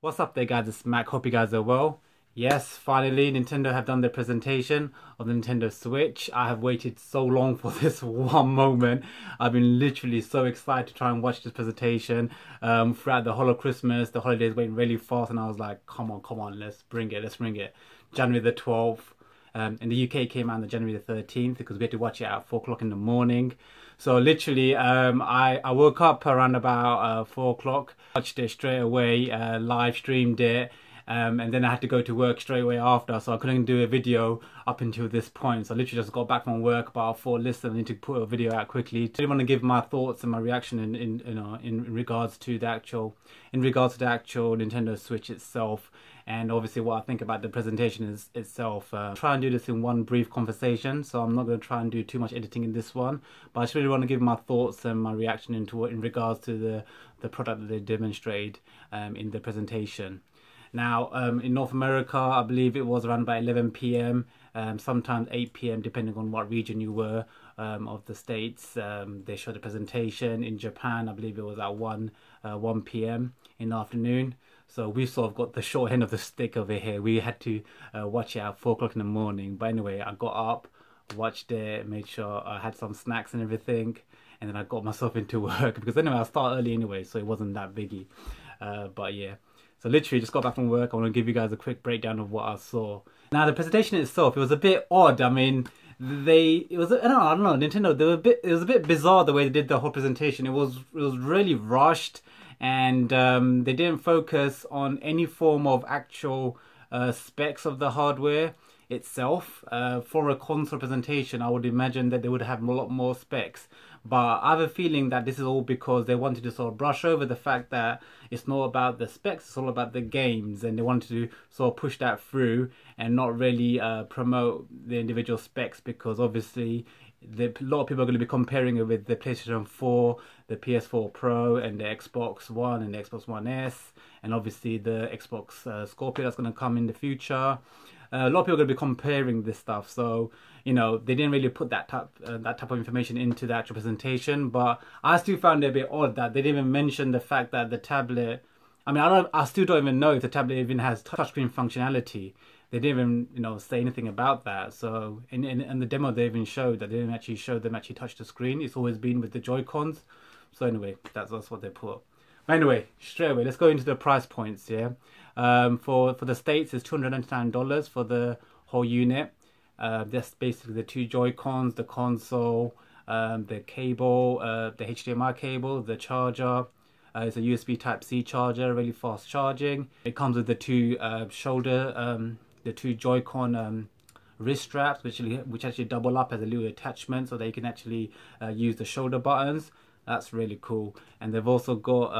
What's up there guys, it's Mac, hope you guys are well. Yes, finally Nintendo have done their presentation of the Nintendo Switch. I have waited so long for this one moment. I've been literally so excited to try and watch this presentation throughout the whole of Christmas. The holidays went really fast and I was like, come on, let's bring it. January the 12th. In the UK it came out on January the 13th because we had to watch it at 4 o'clock in the morning. So literally I woke up around about 4 o'clock, watched it straight away, live streamed it, and then I had to go to work straight away after, so I couldn't do a video up until this point. So I literally just got back from work, but I thought, listen, I need to put a video out quickly. I didn't want to give my thoughts and my reaction in regards to the actual Nintendo Switch itself, and obviously what I think about the presentation itself. Try and do this in one brief conversation, so I'm not going to try and do too much editing in this one, but I just really want to give my thoughts and my reaction in regards to the product that they demonstrated in the presentation. Now, in North America, I believe it was around about 11 PM, sometimes 8 PM, depending on what region you were of the States. They showed the presentation. In Japan, I believe it was at 1 PM in the afternoon. So we sort of got the short end of the stick over here. We had to watch it at 4 o'clock in the morning. But anyway, I got up, watched it, made sure I had some snacks and everything, and then I got myself into work because anyway, I start early anyway, so it wasn't that biggie. But yeah. So literally just got back from work. I want to give you guys a quick breakdown of what I saw. Now the presentation itself, it was a bit odd. I mean, I don't know, Nintendo, it was a bit bizarre the way they did the whole presentation. It was really rushed, and they didn't focus on any form of actual specs of the hardware itself. For a console presentation, I would imagine that they would have a lot more specs, but I have a feeling that this is all because they wanted to sort of brush over the fact that it's not about the specs, it's all about the games, and they wanted to sort of push that through and not really promote the individual specs, because obviously a lot of people are going to be comparing it with the PlayStation 4, the PS4 Pro, and the Xbox One and the Xbox One S, and obviously the Xbox Scorpio that's going to come in the future. A lot of people are going to be comparing this stuff, so you know they didn't really put that type of information into the actual presentation. But I still found it a bit odd that they didn't even mention the fact that the tablet. I mean, I still don't even know if the tablet even has touchscreen functionality. They didn't even say anything about that. So in the demo they even showed that they didn't actually show them actually touch the screen. It's always been with the Joy-Cons. So anyway, that's what they put. But anyway, straight away, let's go into the price points. Yeah, for the States it's $299 for the whole unit. That's basically the two Joy-Cons, the console, the cable, the HDMI cable, the charger. It's a USB Type-C charger, really fast charging. It comes with the two the two Joy-Con wrist straps, which actually double up as a little attachment, so that you can actually use the shoulder buttons. That's really cool. And they've also got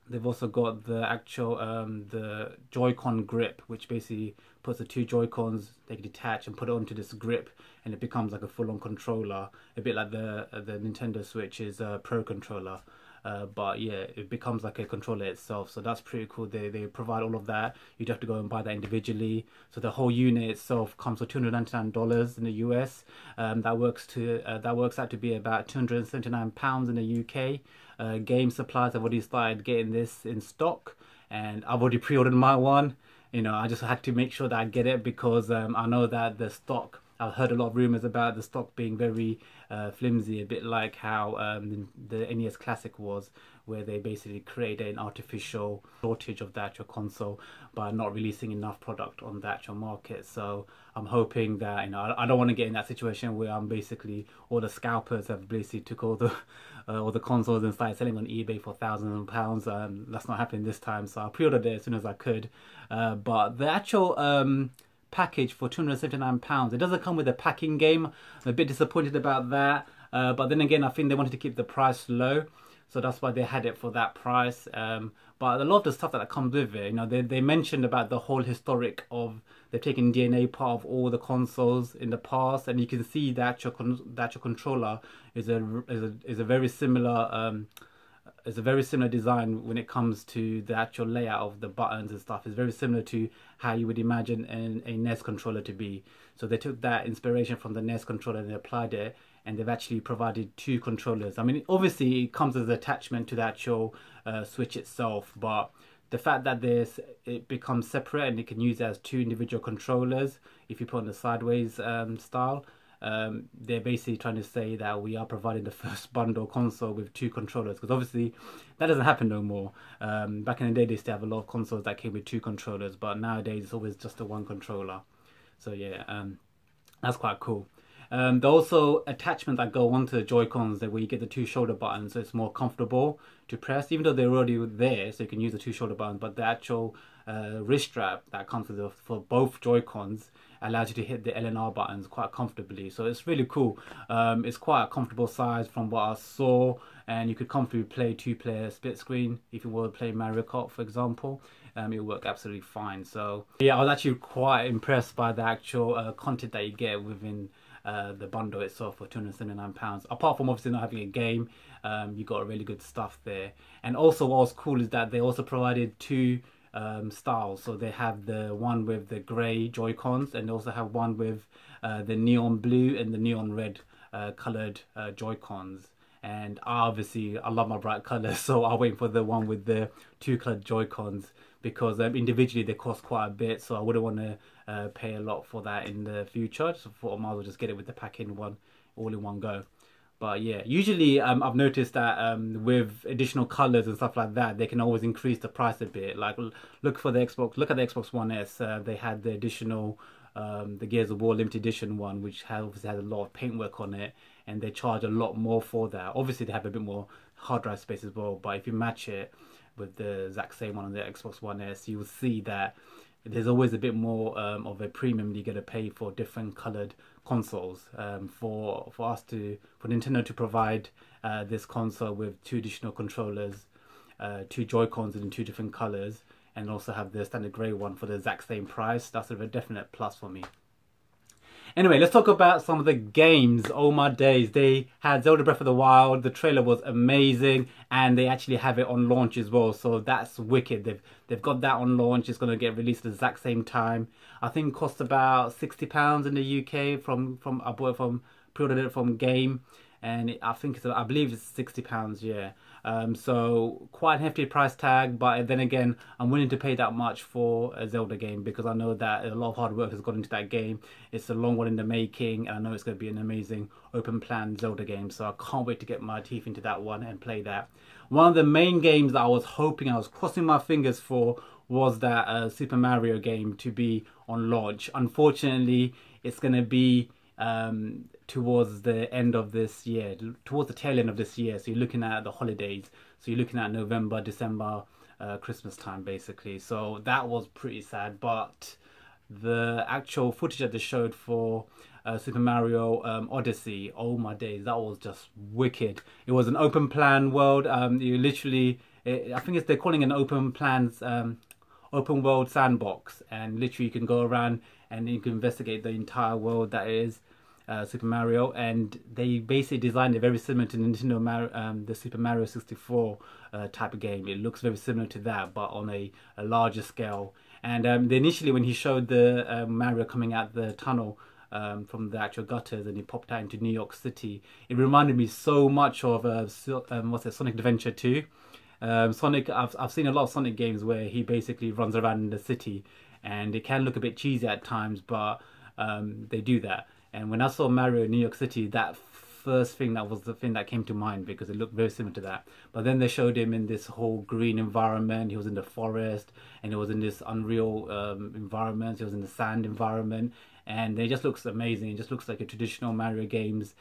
the actual the Joy-Con grip, which basically puts the two Joy-Cons, they can detach and put it onto this grip, and it becomes like a full-on controller, a bit like the Nintendo Switch's Pro controller. But yeah, it becomes like a controller itself, so that's pretty cool. They provide all of that. You'd have to go and buy that individually. So the whole unit itself comes for $299 in the US. That works out to be about £279 in the UK. Game Supplies have already started getting this in stock, and I've already pre-ordered my one. You know, I just had to make sure that I get it because I know that the stock, I've heard a lot of rumors about the stock being very flimsy, a bit like how the NES Classic was, where they basically created an artificial shortage of the actual console by not releasing enough product on the actual market. So I'm hoping that, you know, I don't want to get in that situation where I'm basically, all the scalpers have basically took all the consoles and started selling on eBay for thousands of pounds. That's not happening this time, so I pre-ordered it as soon as I could. But the actual package for £279, it doesn't come with a packing game. I'm a bit disappointed about that, but then again, I think they wanted to keep the price low, so that's why they had it for that price. But a lot of the stuff that comes with it, you know, they mentioned about the whole historic of, they've taken DNA part of all the consoles in the past, and you can see the actual controller is a very similar it's a very similar design when it comes to the actual layout of the buttons and stuff. It's very similar to how you would imagine a NES controller to be. So they took that inspiration from the NES controller and they applied it, and they've actually provided two controllers. I mean, obviously it comes as an attachment to the actual Switch itself, but the fact that it becomes separate and you can use it as two individual controllers if you put on the sideways style. They're basically trying to say that we are providing the first bundle console with two controllers, because obviously that doesn't happen no more. Back in the day, they used to have a lot of consoles that came with two controllers, but nowadays it's always just the one controller. So yeah, that's quite cool. There are also attachments that go onto the Joy-Cons where you get the two shoulder buttons, so it's more comfortable to press, even though they're already there, so you can use the two shoulder buttons. But the actual wrist strap that comes with for both Joy-Cons allows you to hit the L and R buttons quite comfortably. So it's really cool. It's quite a comfortable size from what I saw, and you could comfortably play two-player split screen if you were to play Mario Kart, for example. It'll work absolutely fine. So yeah, I was actually quite impressed by the actual content that you get within the bundle itself for £279. Apart from obviously not having a game, you got really good stuff there. And also what was cool is that they also provided two styles. So they have the one with the grey Joy-Cons, and they also have one with the neon blue and the neon red coloured Joy-Cons. And obviously I love my bright colours, so I'll wait for the one with the two coloured Joy-Cons, because individually they cost quite a bit, so I wouldn't want to pay a lot for that in the future. So I thought I might as well just get it with the pack-in one, all in one go. But yeah, usually I've noticed that with additional colors and stuff like that, they can always increase the price a bit. Like look at the Xbox One S. They had the additional the Gears of War limited edition one, which obviously has a lot of paintwork on it, and they charge a lot more for that. Obviously they have a bit more hard drive space as well, but if you match it with the exact same one on the Xbox One S, you will see that there's always a bit more of a premium you get to pay for different colored consoles. For Nintendo to provide this console with two additional controllers, two Joy-Cons in two different colors, and also have the standard grey one for the exact same price, that's a definite plus for me. Anyway, let's talk about some of the games. Oh my days, they had Zelda Breath of the Wild. The trailer was amazing, and they actually have it on launch as well, so that's wicked. They've got that on launch. It's going to get released at the exact same time. I think it costs about £60 in the UK I bought it from, pre-ordered it from Game, and I believe it's £60, yeah. So quite a hefty price tag, but then again, I'm willing to pay that much for a Zelda game, because I know that a lot of hard work has gone into that game. It's a long one in the making, and I know it's going to be an amazing open plan Zelda game, so I can't wait to get my teeth into that one and play that. One of the main games that I was crossing my fingers for, was that Super Mario game to be on launch. Unfortunately, it's going to be towards the end of this year, towards the tail end of this year. So you're looking at the holidays. So you're looking at November, December, Christmas time basically. So that was pretty sad. But the actual footage that they showed for Super Mario Odyssey, oh my days, that was just wicked. It was an open plan world. You literally, I think they're calling it an open world sandbox, and literally you can go around and you can investigate the entire world that is Super Mario. And they basically designed it very similar to Nintendo the Super Mario 64 type of game. It looks very similar to that, but on a larger scale. And initially when he showed the Mario coming out the tunnel from the actual gutters, and he popped out into New York City, it reminded me so much of Sonic Adventure 2. Sonic, I've seen a lot of Sonic games where he basically runs around in the city, and it can look a bit cheesy at times, but they do that. And when I saw Mario in New York City, that first thing, that was the thing that came to mind, because it looked very similar to that. But then they showed him in this whole green environment. He was in the forest, and he was in this unreal environment. He was in the sand environment, and it just looks amazing. It just looks like a traditional Mario games,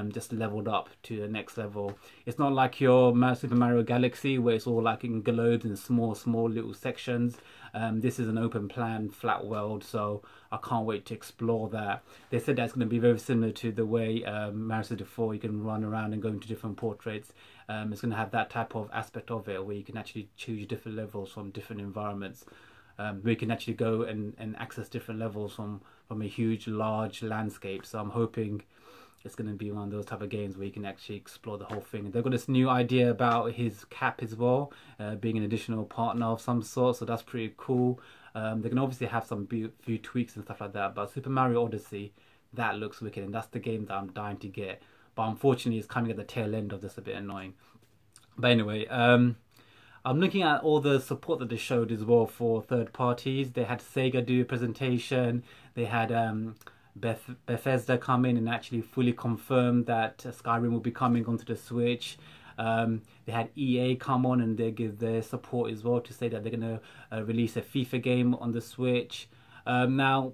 just leveled up to the next level. It's not like your Super Mario Galaxy, where it's all like in globes and small little sections. This is an open plan, flat world, so I can't wait to explore that. They said that's going to be very similar to the way Mario 64, you can run around and go into different portraits. It's going to have that type of aspect of it, where you can actually choose different levels from different environments. We can actually go and access different levels from a huge, large landscape. So I'm hoping it's going to be one of those type of games where you can actually explore the whole thing. They've got this new idea about his cap as well, being an additional partner of some sort, so that's pretty cool. They can obviously have some few tweaks and stuff like that, but Super Mario Odyssey, that looks wicked, and that's the game that I'm dying to get. But unfortunately, it's coming at the tail end of this, a bit annoying. But anyway, I'm looking at all the support that they showed as well for third parties. They had Sega do a presentation. They had Bethesda come in and actually fully confirm that Skyrim will be coming onto the Switch. They had EA come on and they give their support as well to say that they're going to release a FIFA game on the Switch. Now,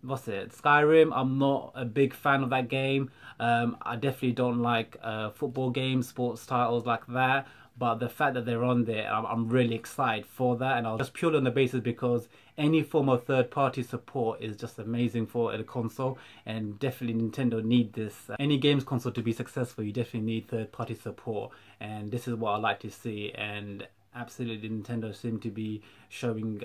what's it? Skyrim, I'm not a big fan of that game. I definitely don't like football games, sports titles like that. But the fact that they're on there, I'm really excited for that. And I'll just purely on the basis because any form of third-party support is just amazing for the console. And definitely Nintendo need this. Any games console to be successful, you definitely need third-party support. And this is what I like to see. And absolutely Nintendo seem to be showing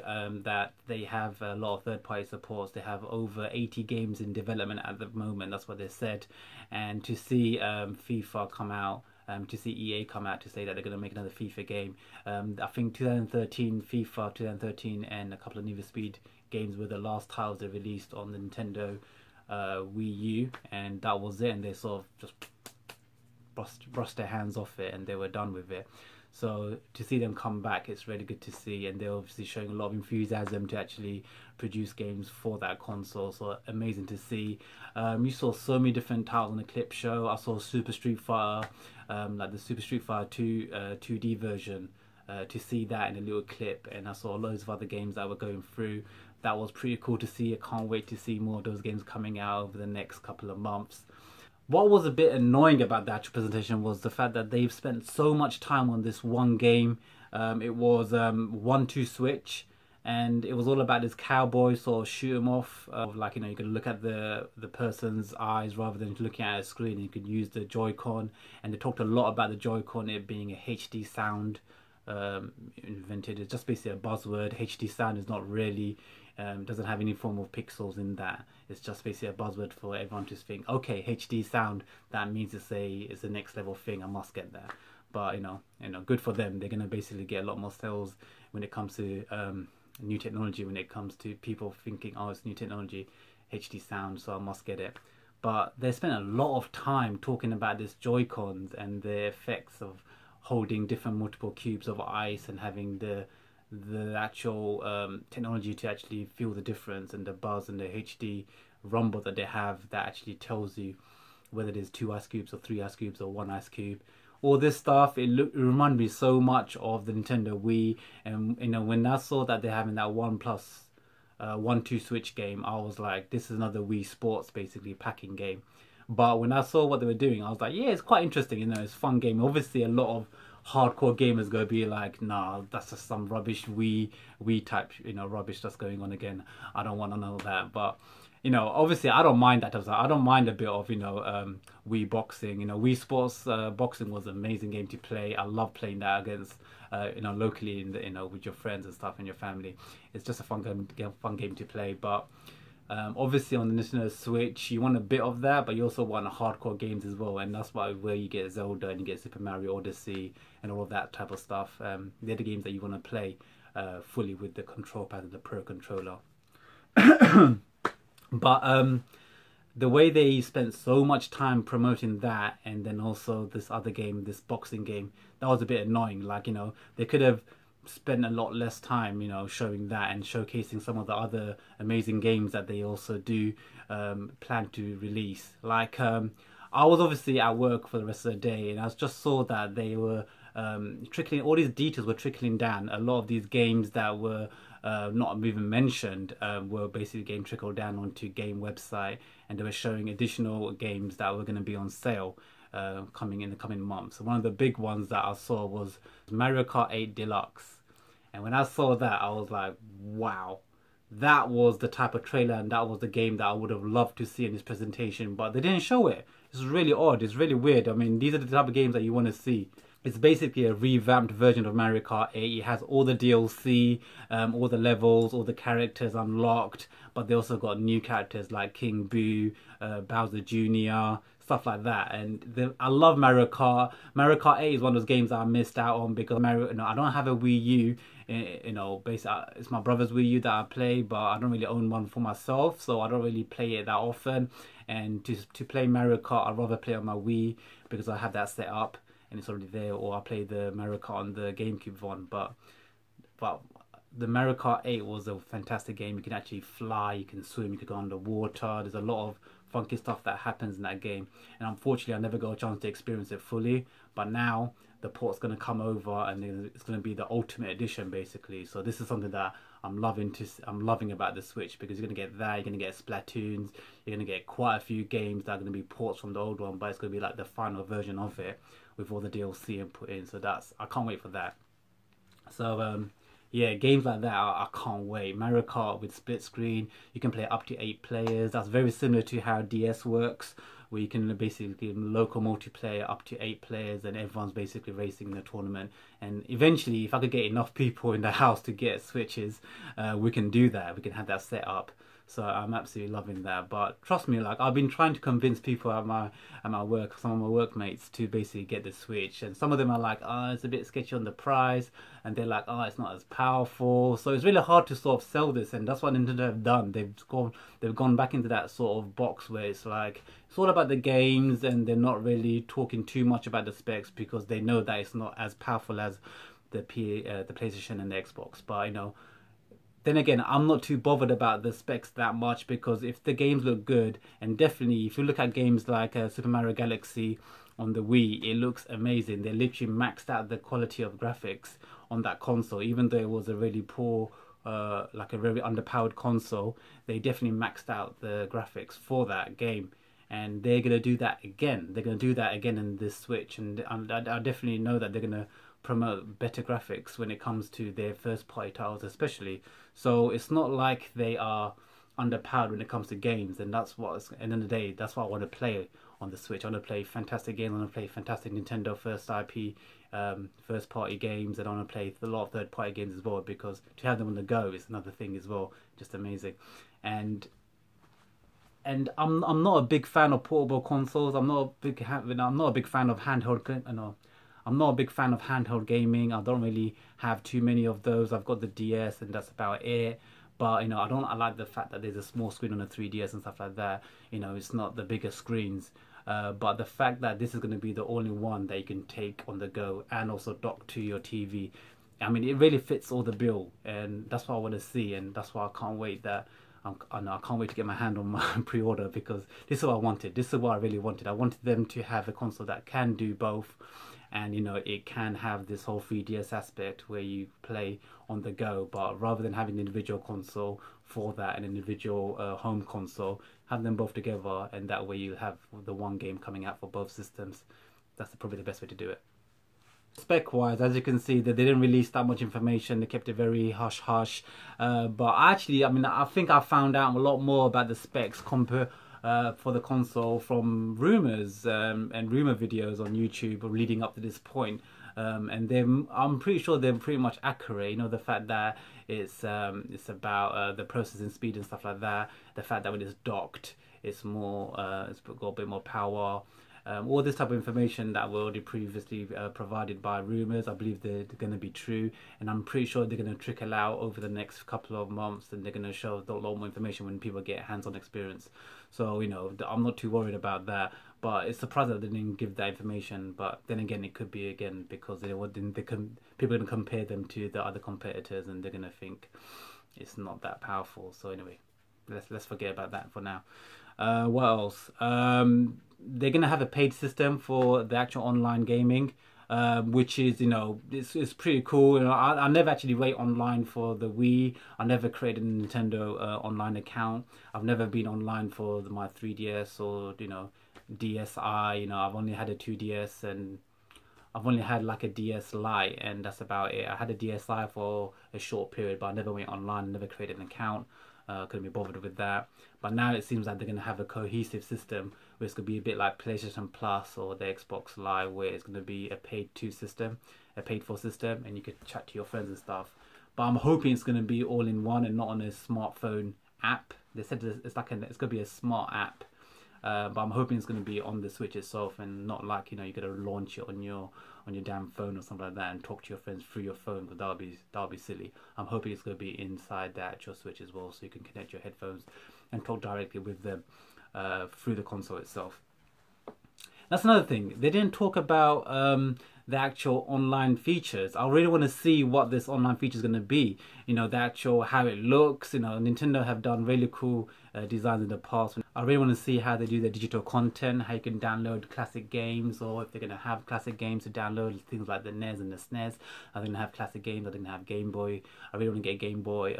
that they have a lot of third-party supports. They have over 80 games in development at the moment. That's what they said. And to see FIFA come out, to see EA come out to say that they're going to make another FIFA game. I think 2013 FIFA, 2013 and a couple of Need for Speed games were the last titles they released on the Nintendo Wii U, and that was it, and they sort of just brushed their hands off it and they were done with it. So to see them come back, it's really good to see, and they're obviously showing a lot of enthusiasm to actually produce games for that console. So amazing to see. You saw so many different titles on the clip show. I saw Super Street Fighter, like the Super Street Fighter 2 2D version. To see that in a little clip, and I saw loads of other games that were going through. That was pretty cool to see. I can't wait to see more of those games coming out over the next couple of months. What was a bit annoying about the actual presentation was the fact that they've spent so much time on this one game. It was 1-2 switch, and it was all about this cowboy sort of shoot 'em off. Like, you know, you can look at the person's eyes rather than looking at a screen. You could use the JoyCon, and they talked a lot about the JoyCon, it being a HD sound invented. It's just basically a buzzword. HD sound is not really doesn't have any form of pixels in that. It's just basically a buzzword for everyone to think, okay, HD sound, that means it's the next level thing, I must get that. But you know, good for them. They're gonna basically get a lot more sales when it comes to new technology, when it comes to people thinking, oh, it's new technology, HD sound, so I must get it. But they spent a lot of time talking about this Joy-Cons and the effects of holding different multiple cubes of ice and having the actual technology to actually feel the difference, and the buzz and the HD rumble that they have that actually tells you whether it is 2 ice cubes or 3 ice cubes or 1 ice cube. All this stuff, it reminded me so much of the Nintendo Wii. And you know, when I saw that they're having that 1+1-2 switch game, I was like, this is another Wii Sports basically packing game. But when I saw what they were doing, I was like, yeah, it's quite interesting, you know, it's a fun game. Obviously a lot of hardcore gamers gonna be like, nah, that's just some rubbish Wii type, you know, rubbish that's going on again. I don't want to know that. But you know, obviously I don't mind that. I don't mind a bit of, you know, Wii boxing. You know, Wii Sports boxing was an amazing game to play. I love playing that against you know, locally in the, you know, with your friends and stuff and your family. It's just a fun game to play. But obviously on the Nintendo Switch, you want a bit of that, but you also want hardcore games as well, and that's where you get Zelda and you get Super Mario Odyssey and all of that type of stuff. They're the games that you want to play fully with the control pad and the Pro Controller. But the way they spent so much time promoting that, and then also this other game, this boxing game, that was a bit annoying. Like, you know, they could have spent a lot less time, you know, showing that and showcasing some of the other amazing games that they also do plan to release. Like, I was obviously at work for the rest of the day, and I just saw that they were trickling, all these details were trickling down. A lot of these games that were not even mentioned were basically game trickled down onto game website, and they were showing additional games that were going to be on sale coming in the coming months. One of the big ones that I saw was Mario Kart 8 Deluxe. And when I saw that, I was like, wow, that was the type of trailer and that was the game that I would have loved to see in this presentation, but they didn't show it. It's really odd, it's really weird. I mean, these are the type of games that you want to see. It's basically a revamped version of Mario Kart 8. It has all the DLC, all the levels, all the characters unlocked, but they also got new characters like King Boo, Bowser Jr., stuff like that. And I love Mario Kart. Mario Kart 8 is one of those games that I missed out on because Mario, you know, I don't have a Wii U. You know, basically it's my brother's Wii U that I play, but I don't really own one for myself, so I don't really play it that often. And to play Mario Kart, I'd rather play on my Wii because I have that set up. and it's already there, or I play the Mario Kart on the GameCube one. But the Mario Kart 8 was a fantastic game. You can actually fly, you can swim, you can go underwater. There's a lot of funky stuff that happens in that game, and unfortunately I never got a chance to experience it fully. But now the port's going to come over, and it's going to be the ultimate edition basically. So this is something that I'm loving about the Switch, because you're going to get that, you're going to get Splatoons, you're going to get quite a few games that are going to be ports from the old one, but it's going to be like the final version of it with all the DLC and put in. So I can't wait for that. So yeah, games like that, I can't wait. Mario Kart with split screen, you can play up to 8 players. That's very similar to how DS works, where you can basically local multiplayer up to 8 players, and everyone's basically racing in the tournament. And eventually, if I could get enough people in the house to get Switches, we can do that. We can have that set up. So I'm absolutely loving that. But trust me, like, I've been trying to convince people at my work, some of my workmates, to basically get the Switch, and some of them are like, oh, it's a bit sketchy on the price, and they're like, oh, it's not as powerful. So it's really hard to sort of sell this, and that's what Nintendo have done. They've gone back into that sort of box where it's like, it's all about the games, and they're not really talking too much about the specs, because they know that it's not as powerful as the PlayStation and the Xbox. But then again, I'm not too bothered about the specs that much, because if the games look good, and definitely if you look at games like Super Mario Galaxy on the Wii, it looks amazing. They literally maxed out the quality of graphics on that console, even though it was a really poor, like a very underpowered console. They definitely maxed out the graphics for that game, and they're gonna do that again. They're gonna do that again in this Switch, and I definitely know that they're gonna promote better graphics when it comes to their first party titles especially. So it's not like they are underpowered when it comes to games, and that's what, at the end of the day, that's what I want to play on the Switch. I want to play fantastic games, I want to play fantastic Nintendo first IP, first party games, and I want to play a lot of third party games as well, because to have them on the go is another thing as well, just amazing. And I'm not a big fan of portable consoles. I'm not a big fan of handheld. I'm not a big fan of handheld gaming. I don't really have too many of those. I've got the DS, and that's about it. But I like the fact that there's a small screen on a 3DS and stuff like that. It's not the bigger screens. But the fact that this is going to be the only one that you can take on the go and also dock to your TV, I mean, it really fits all the bill, and that's what I want to see, and that's why I can't wait that. I can't wait to get my hand on my pre-order, because this is what I wanted. This is what I really wanted. I wanted them to have a console that can do both, and it can have this whole 3DS aspect where you play on the go, but rather than having an individual console for that and an individual home console, have them both together, and that way you have the one game coming out for both systems. That's probably the best way to do it. Spec wise, as you can see, that they didn't release that much information. They kept it very hush hush, but actually, I think I found out a lot more about the specs for the console from rumors and rumor videos on YouTube leading up to this point, and I'm pretty sure they're pretty much accurate. The fact that it's about the processing speed and stuff like that, the fact that when it's docked, it's got a bit more power. All this type of information that were already previously provided by rumors, I believe they're going to be true, and I'm pretty sure they're going to trickle out over the next couple of months, and they're going to show a lot more information when people get hands-on experience. So I'm not too worried about that, but it's surprising that they didn't give that information. But then again, it could be because people are going to compare them to the other competitors, and they're going to think it's not that powerful. So anyway, let's forget about that for now. What else? They're gonna have a paid system for the actual online gaming, which is it's pretty cool. I never actually wait online for the Wii. I never created a Nintendo online account. I've never been online for my 3DS or DSi. I've only had a 2DS, and I've only had like a DS Lite, and that's about it. I had a DSi for a short period, but I never went online, never created an account. Couldn't be bothered with that. But now it seems like they're going to have a cohesive system where it's going to be a bit like PlayStation Plus or the Xbox Live, where it's going to be a paid for system, and you could chat to your friends and stuff. But I'm hoping it's going to be all in one and not on a smartphone app. They said it's going to be a smart app, but I'm hoping it's going to be on the Switch itself, and not like you got to launch it on your damn phone or something like that and talk to your friends through your phone, because that'll be silly. I'm hoping it's going to be inside the actual Switch as well, so you can connect your headphones and talk directly with them through the console itself. That's another thing. They didn't talk about the actual online features. I really want to see what this online feature is going to be. You know, the actual how it looks. You know, Nintendo have done really cool designs in the past. I really want to see how they do their digital content, how you can download classic games, or if they're going to have classic games to download, things like the NES and the SNES. Are they going to have classic games? Are they going to have Game Boy? I really want to get Game Boy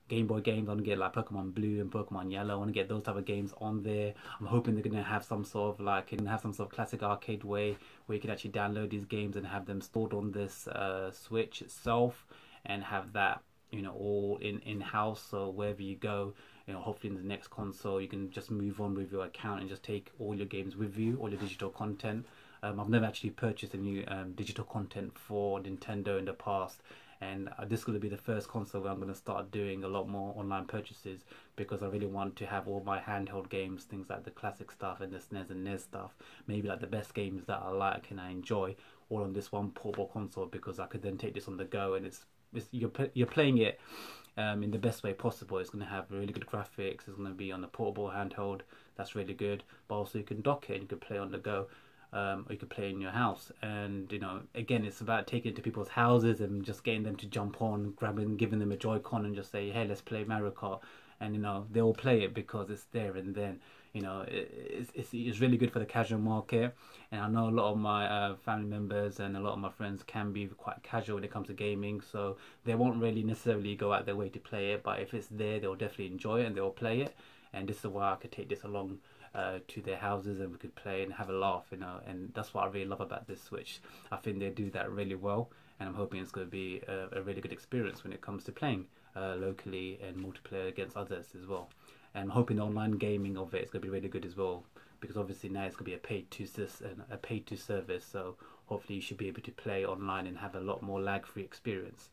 games. I want to get like Pokemon Blue and Pokemon Yellow. I want to get those type of games on there. I'm hoping they're going to have some sort of classic arcade way where you can actually download these games and have them stored on this Switch itself, and have that, you know, all in-house. So wherever you go, you know, hopefully in the next console you can just move on with your account and just take all your games with you, all your digital content. I've never actually purchased any digital content for Nintendo in the past, and this is going to be the first console where I'm going to start doing a lot more online purchases, because I really want to have all my handheld games, things like the classic stuff and the SNES and NES stuff, maybe like the best games that I like and I enjoy, all on this one portable console, because I could then take this on the go, and you're playing it in the best way possible. It's going to have really good graphics. It's going to be on a portable handheld that's really good, but also you can dock it and you can play on the go. Or you could play in your house. And you know, again, it's about taking it to people's houses and just getting them to jump on, giving them a Joy-Con and just say, hey, let's play Mario Kart. And you know, they'll play it because it's there. And then, you know, it's really good for the casual market. And I know a lot of my family members and a lot of my friends can be quite casual when it comes to gaming, so they won't really necessarily go out their way to play it, but if it's there, they'll definitely enjoy it and they'll play it. And this is why I could take this along to their houses, and we could play and have a laugh, you know. And that's what I really love about this Switch. I think they do that really well, and I'm hoping it's going to be a really good experience when it comes to playing locally and multiplayer against others as well. And I'm hoping the online gaming of it is going to be really good as well, because obviously now it's going to be a paid to service, so hopefully you should be able to play online and have a lot more lag-free experience.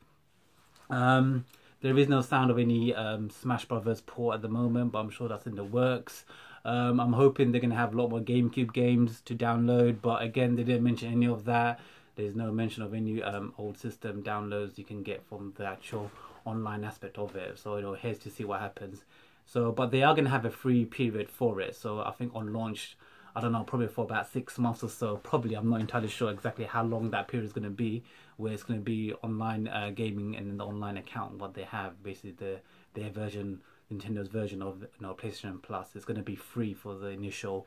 There is no sound of any Smash Brothers port at the moment, but I'm sure that's in the works. I'm hoping they're going to have a lot more GameCube games to download, but again, they didn't mention any of that. There's no mention of any old system downloads you can get from the actual online aspect of it. So, you know, here's to see what happens. So, but they are going to have a free period for it. So I think on launch, I don't know, probably for about 6 months or so. Probably, I'm not entirely sure exactly how long that period is going to be, where it's going to be online gaming and the online account, what they have, basically their version, Nintendo's version of, you know, PlayStation Plus. It's going to be free for the initial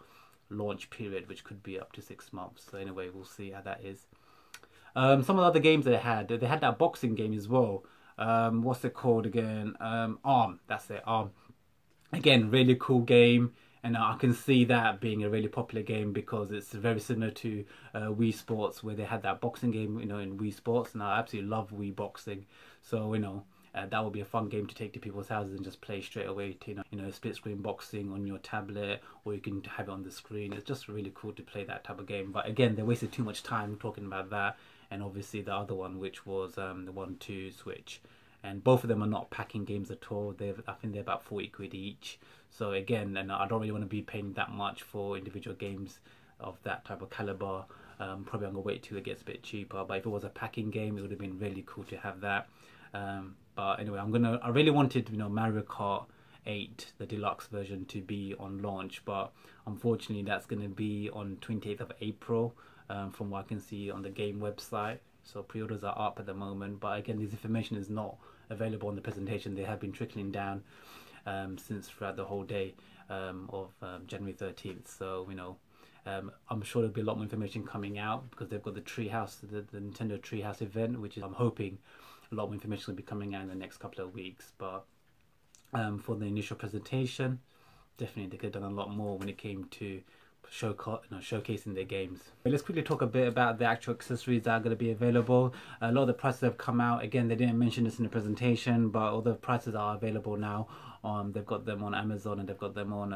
launch period, which could be up to 6 months. So anyway, we'll see how that is. Some of the other games they had that boxing game as well. What's it called again? Arm. That's it. Arm. Again, really cool game. And I can see that being a really popular game because it's very similar to Wii Sports, where they had that boxing game, you know, in Wii Sports. And I absolutely love Wii Boxing. So, you know, that would be a fun game to take to people's houses and just play straight away to, you know, split screen boxing on your tablet, or you can have it on the screen. It's just really cool to play that type of game. But again, they wasted too much time talking about that. And obviously the other one, which was the 1-2 Switch. And both of them are not packing games at all. I think they're about 40 quid each. So again, and I don't really want to be paying that much for individual games of that type of caliber. Probably I'm gonna wait till it gets a bit cheaper. But if it was a packing game, it would have been really cool to have that. But anyway, I really wanted, you know, Mario Kart 8, the deluxe version, to be on launch, but unfortunately that's going to be on 28th of April, from what I can see on the game website. So pre-orders are up at the moment, but again, this information is not available on the presentation. They have been trickling down since throughout the whole day of January 13th. So, you know, I'm sure there'll be a lot more information coming out, because they've got the Treehouse, the Nintendo Treehouse event, which is, I'm hoping a lot more information will be coming out in the next couple of weeks. But for the initial presentation, definitely they could have done a lot more when it came to showcasing their games. Let's quickly talk a bit about the actual accessories that are going to be available. A lot of the prices have come out. Again, they didn't mention this in the presentation, but all the prices are available now. They've got them on Amazon, and they've got them on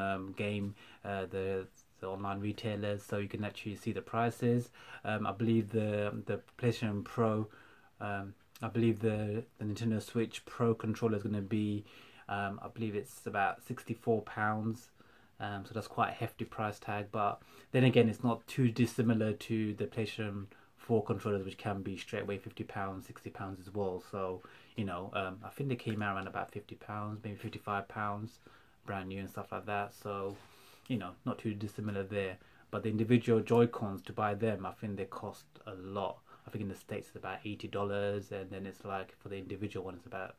the online retailers, so you can actually see the prices. I believe the PlayStation Pro, I believe the Nintendo Switch Pro controller is going to be, I believe it's about £64. So that's quite a hefty price tag, but then again, it's not too dissimilar to the PlayStation 4 controllers, which can be straight away £50, £60 as well. So, you know, I think they came out around about £50, maybe £55, brand new and stuff like that. So, you know, not too dissimilar there. but the individual Joy-Cons, to buy them, I think they cost a lot. I think in the States it's about $80, and then it's like for the individual one it's about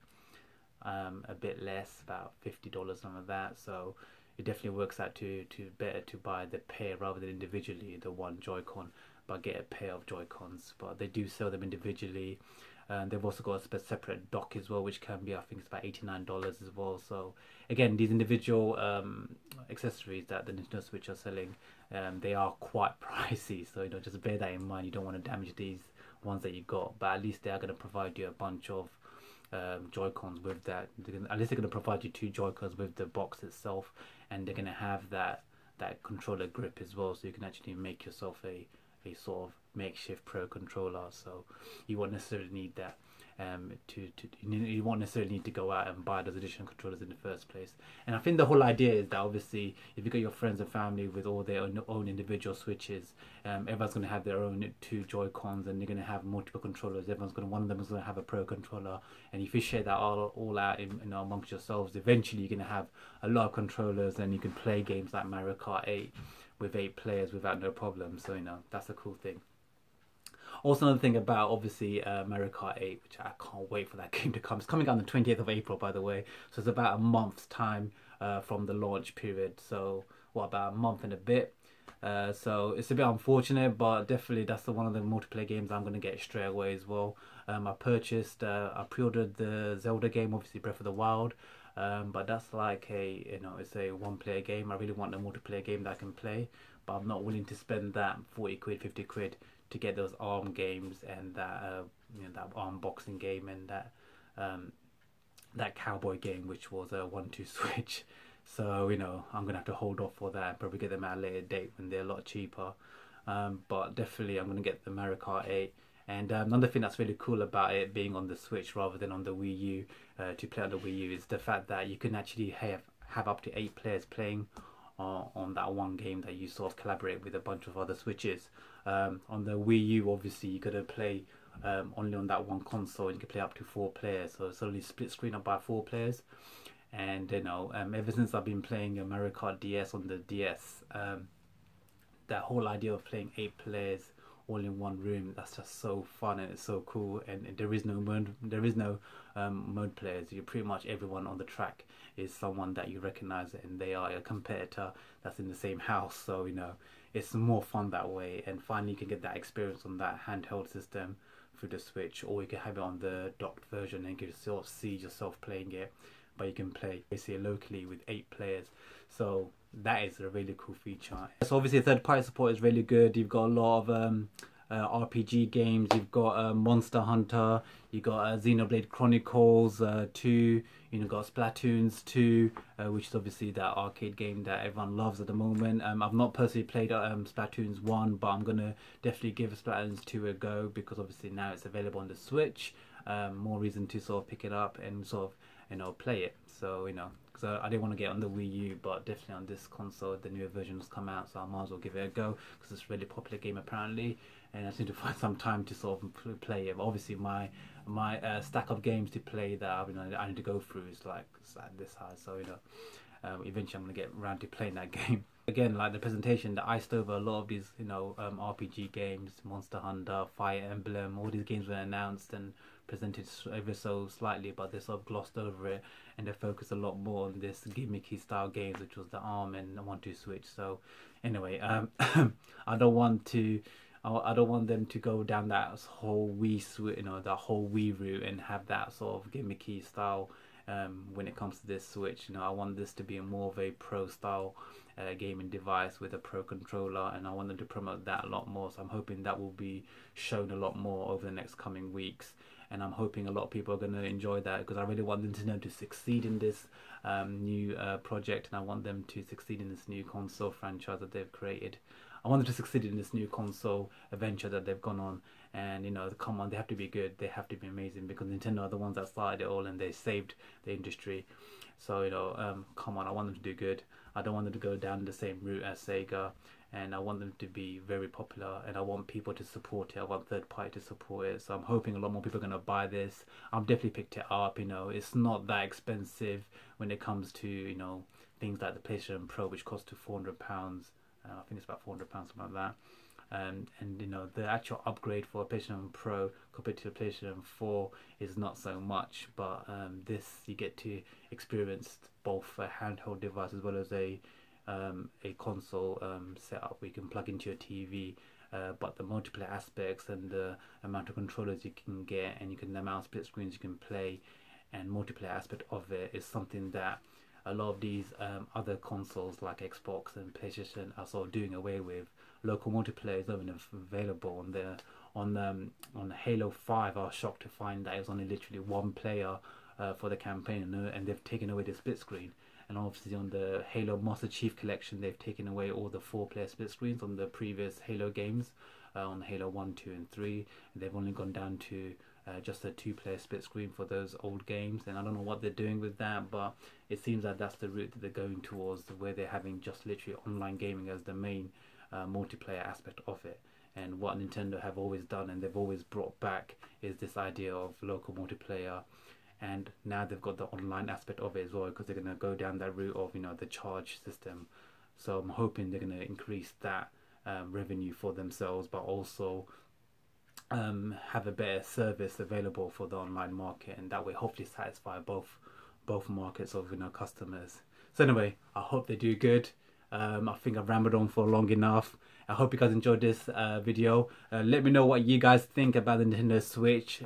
a bit less, about $50, something like that. So it definitely works out to better to buy the pair rather than individually the one Joy-Con, but get a pair of Joy-Cons. But they do sell them individually. They've also got a separate dock as well, which can be, I think it's about $89 as well. So again, these individual accessories that the Nintendo Switch are selling, they are quite pricey. So just bear that in mind. You don't want to damage these ones that you got, but at least they are going to provide you a bunch of Joy-Cons with that. At least they're going to provide you 2 Joy-Cons with the box itself, and they're going to have that controller grip as well, so you can actually make yourself a sort of makeshift pro controller. So you won't necessarily need that you won't necessarily need to go out and buy those additional controllers in the first place. And I think the whole idea is that obviously if you've got your friends and family with all their own individual switches, everyone's going to have their own 2 Joy-Cons, and they're going to have multiple controllers. One of them is going to have a pro controller, and if you share that all out amongst yourselves, eventually you're going to have a lot of controllers, and you can play games like Mario Kart 8 with 8 players without no problem. So that's a cool thing. Also, another thing about obviously Mario Kart 8, which I can't wait for that game to come. It's coming out on the 20th of April, by the way. So it's about a month's time from the launch period. So about a month and a bit. So it's a bit unfortunate, but definitely that's one of the multiplayer games I'm going to get straight away as well. I pre-ordered the Zelda game, obviously Breath of the Wild. But that's like it's a one-player game. I really want a multiplayer game that I can play, but I'm not willing to spend that 40 quid, 50 quid to get those ARM games and that that ARM boxing game and that cowboy game, which was a 1-2 Switch. So I'm gonna have to hold off for that and probably get them at a later date when they're a lot cheaper. But definitely I'm gonna get the Mario Kart 8. And another thing that's really cool about it being on the Switch rather than on the Wii U, to play on the Wii U, is the fact that you can actually have up to 8 players playing on that one game that you sort of collaborate with a bunch of other Switches. On the Wii U, obviously you gotta play only on that one console, and you can play up to 4 players, so it's only split screen up by 4 players. And ever since I've been playing Mario Kart DS on the DS, that whole idea of playing 8 players all in one room, that's just so fun and it's so cool. And there is no mode players. You pretty much everyone on the track is someone that you recognize, and they are a competitor that's in the same house. So it's more fun that way, and finally you can get that experience on that handheld system through the Switch, or you can have it on the docked version and you can sort of see yourself playing it, but you can play basically locally with 8 players. So that is a really cool feature. So obviously third party support is really good. You've got a lot of RPG games. You've got Monster Hunter, you've got Xenoblade Chronicles 2, got Splatoons 2, which is obviously that arcade game that everyone loves at the moment. I've not personally played Splatoons 1, but I'm gonna definitely give Splatoons 2 a go, because obviously now it's available on the Switch. More reason to sort of pick it up and sort of play it. So because I didn't want to get on the Wii U, but definitely on this console the newer version has come out, so I might as well give it a go, because it's a really popular game apparently, and I just need to find some time to sort of play it. But obviously my stack of games to play that I need to go through is like this high, so eventually I'm going to get around to playing that game. Again, like the presentation, that iced over a lot of these RPG games, Monster Hunter, Fire Emblem, all these games were announced and presented ever so slightly, but they sort of glossed over it, and they focused a lot more on this gimmicky style games, which was the ARM and the 1-2 Switch. So anyway, I don't want them to go down that whole that whole Wii route and have that sort of gimmicky style when it comes to this Switch. I want this to be more of a pro style gaming device with a pro controller, and I want them to promote that a lot more. So I'm hoping that will be shown a lot more over the next coming weeks, and I'm hoping a lot of people are going to enjoy that, because I really want Nintendo to succeed in this new project, and I want them to succeed in this new console franchise that they've created. I want them to succeed in this new console adventure that they've gone on, and come on, they have to be good, they have to be amazing, because Nintendo are the ones that started it all and they saved the industry. So come on, I want them to do good. I don't want them to go down the same route as Sega, and I want them to be very popular, and I want people to support it. I want third party to support it. So I'm hoping a lot more people are going to buy this. I've definitely picked it up. It's not that expensive when it comes to things like the PlayStation Pro, which costs to £400 I think it's about £400, something like that. And you know, the actual upgrade for a PlayStation Pro compared to the PlayStation 4 is not so much, but this you get to experience both a handheld device as well as a console setup where you can plug into your TV. But the multiplayer aspects and the amount of controllers you can get, and the amount of split screens you can play, and multiplayer aspect of it is something that a lot of these other consoles like Xbox and PlayStation are sort of doing away with. Local multiplayer is not even available on the Halo 5. I was shocked to find that it was only literally one player for the campaign, and they've taken away the split screen. And obviously on the Halo Master Chief Collection, they've taken away all the 4-player split screens on the previous Halo games, on Halo 1, 2 and 3. They've only gone down to just a 2-player split screen for those old games, and I don't know what they're doing with that, but it seems like that's the route that they're going towards, where they're having just literally online gaming as the main multiplayer aspect of it. And what Nintendo have always done, and they've always brought back, is this idea of local multiplayer. And now they've got the online aspect of it as well, because they're going to go down that route of, you know, the charge system. So I'm hoping they're going to increase that revenue for themselves, but also have a better service available for the online market, and that way hopefully satisfy both markets of, you know, customers. So anyway, I hope they do good. I think I've rambled on for long enough. I hope you guys enjoyed this video. Let me know what you guys think about the Nintendo Switch.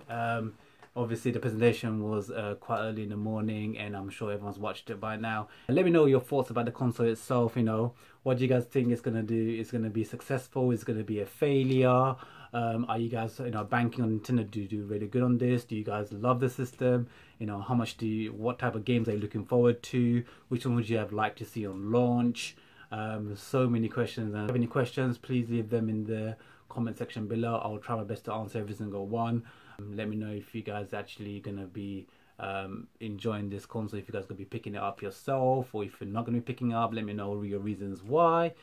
Obviously the presentation was quite early in the morning, and I'm sure everyone's watched it by now. Let me know your thoughts about the console itself. You know, what do you guys think it's going to do? Is it going to be successful? Is it going to be a failure? Are you guys, you know, banking on Nintendo to do really good on this? Do you guys love the system? You know, how much what type of games are you looking forward to? Which one would you have liked to see on launch? So many questions. And if you have any questions, please leave them in the comment section below. I'll try my best to answer every single one. Let me know if you guys actually gonna be enjoying this console, if you guys gonna be picking it up yourself, or if you're not gonna be picking it up. Let me know your reasons why.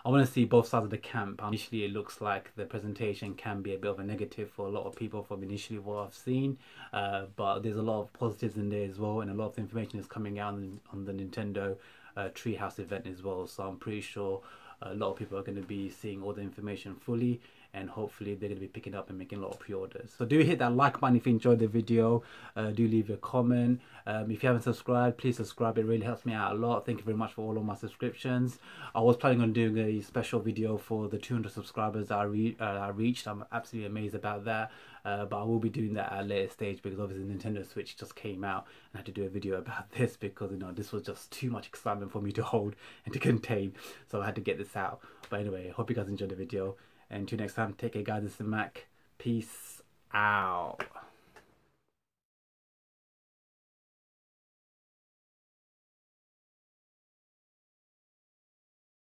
I want to see both sides of the camp. Initially it looks like the presentation can be a bit of a negative for a lot of people from initially what I've seen, but there's a lot of positives in there as well, and a lot of information is coming out on the Nintendo Treehouse event as well. So I'm pretty sure a lot of people are going to be seeing all the information fully, and hopefully they're going to be picking up and making a lot of pre-orders. So do hit that like button if you enjoyed the video. Do leave a comment. If you haven't subscribed, please subscribe. It really helps me out a lot. Thank you very much for all of my subscriptions. I was planning on doing a special video for the 200 subscribers I reached. I'm absolutely amazed about that. But I will be doing that at a later stage, because obviously Nintendo Switch just came out, and I had to do a video about this because, you know, this was just too much excitement for me to hold and to contain. So I had to get this out. But anyway, I hope you guys enjoyed the video. And until next time, take care guys, this is Mac. Peace out.